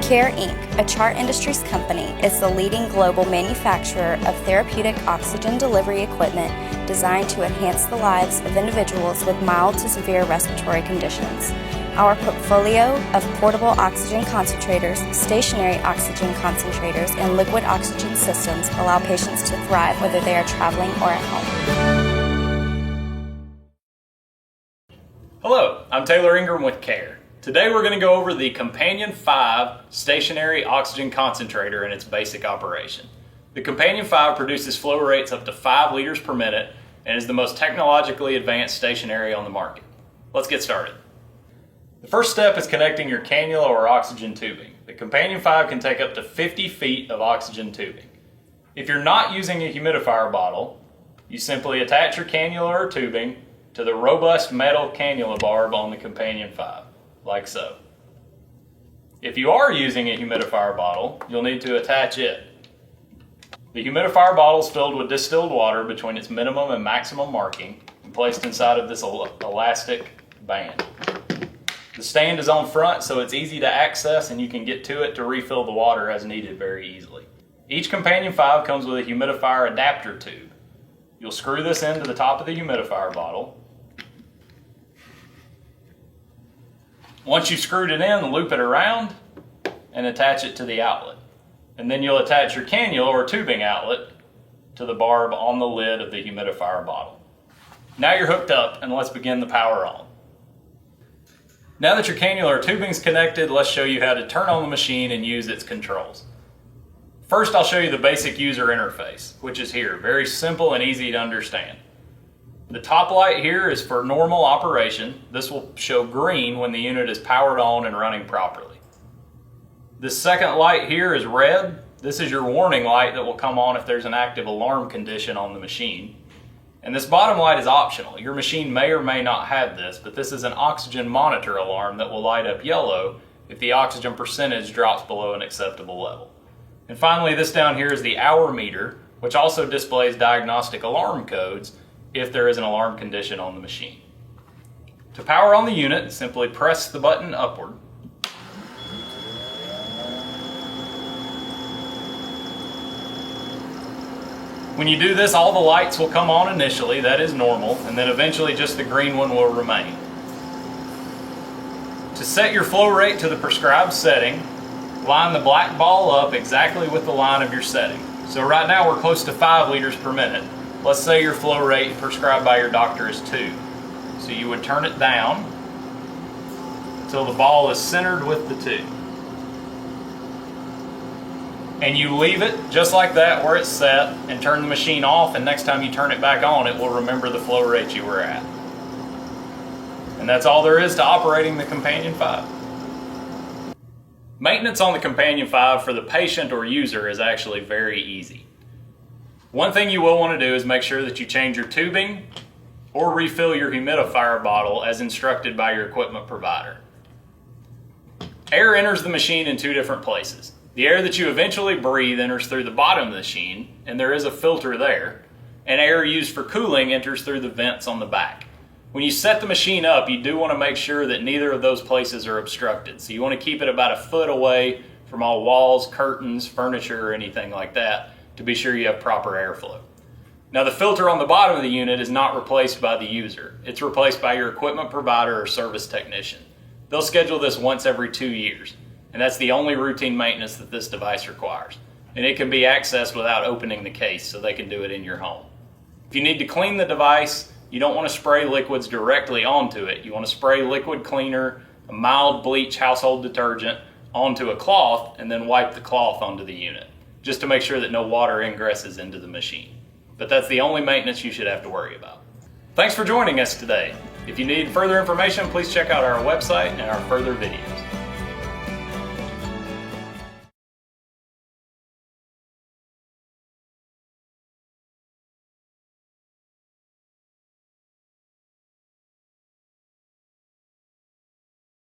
CAIRE Inc., a Chart Industries company, is the leading global manufacturer of therapeutic oxygen delivery equipment designed to enhance the lives of individuals with mild to severe respiratory conditions. Our portfolio of portable oxygen concentrators, stationary oxygen concentrators, and liquid oxygen systems allow patients to thrive whether they are traveling or at home. Hello, I'm Taylor Ingram with CAIRE. Today we're going to go over the Companion 5 stationary oxygen concentrator and its basic operation. The Companion 5 produces flow rates up to 5 liters per minute and is the most technologically advanced stationary on the market. Let's get started. The first step is connecting your cannula or oxygen tubing. The Companion 5 can take up to 50 feet of oxygen tubing. If you're not using a humidifier bottle, you simply attach your cannula or tubing to the robust metal cannula barb on the Companion 5. Like so. If you are using a humidifier bottle, you'll need to attach it. The humidifier bottle is filled with distilled water between its minimum and maximum marking and placed inside of this elastic band. The stand is on front, so it's easy to access and you can get to it to refill the water as needed very easily. Each Companion 5 comes with a humidifier adapter tube. You'll screw this into the top of the humidifier bottle. Once you've screwed it in, loop it around and attach it to the outlet. And then you'll attach your cannula or tubing outlet to the barb on the lid of the humidifier bottle. Now you're hooked up, and let's begin the power on. Now that your cannula or tubing is connected, let's show you how to turn on the machine and use its controls. First, I'll show you the basic user interface, which is here. Very simple and easy to understand. The top light here is for normal operation. This will show green when the unit is powered on and running properly. This second light here is red. This is your warning light that will come on if there's an active alarm condition on the machine. And this bottom light is optional. Your machine may or may not have this, but this is an oxygen monitor alarm that will light up yellow if the oxygen percentage drops below an acceptable level. And finally, this down here is the hour meter, which also displays diagnostic alarm codes if there is an alarm condition on the machine. To power on the unit, simply press the button upward. When you do this, all the lights will come on initially, that is normal, and then eventually just the green one will remain. To set your flow rate to the prescribed setting, line the black ball up exactly with the line of your setting. So right now we're close to 5 liters per minute. Let's say your flow rate prescribed by your doctor is 2. So you would turn it down until the ball is centered with the 2. And you leave it just like that where it's set and turn the machine off, and next time you turn it back on, it will remember the flow rate you were at. And that's all there is to operating the Companion 5. Maintenance on the Companion 5 for the patient or user is actually very easy. One thing you will want to do is make sure that you change your tubing or refill your humidifier bottle as instructed by your equipment provider. Air enters the machine in 2 different places. The air that you eventually breathe enters through the bottom of the machine, and there is a filter there, and air used for cooling enters through the vents on the back. When you set the machine up, you do want to make sure that neither of those places are obstructed. So you want to keep it about 1 foot away from all walls, curtains, furniture, or anything like that, to be sure you have proper airflow. Now the filter on the bottom of the unit is not replaced by the user. It's replaced by your equipment provider or service technician. They'll schedule this once every 2 years, and that's the only routine maintenance that this device requires. And it can be accessed without opening the case, so they can do it in your home. If you need to clean the device, you don't want to spray liquids directly onto it. You want to spray liquid cleaner, a mild bleach household detergent, onto a cloth, and then wipe the cloth onto the unit, just to make sure that no water ingresses into the machine. But that's the only maintenance you should have to worry about. Thanks for joining us today. If you need further information, please check out our website and our further videos.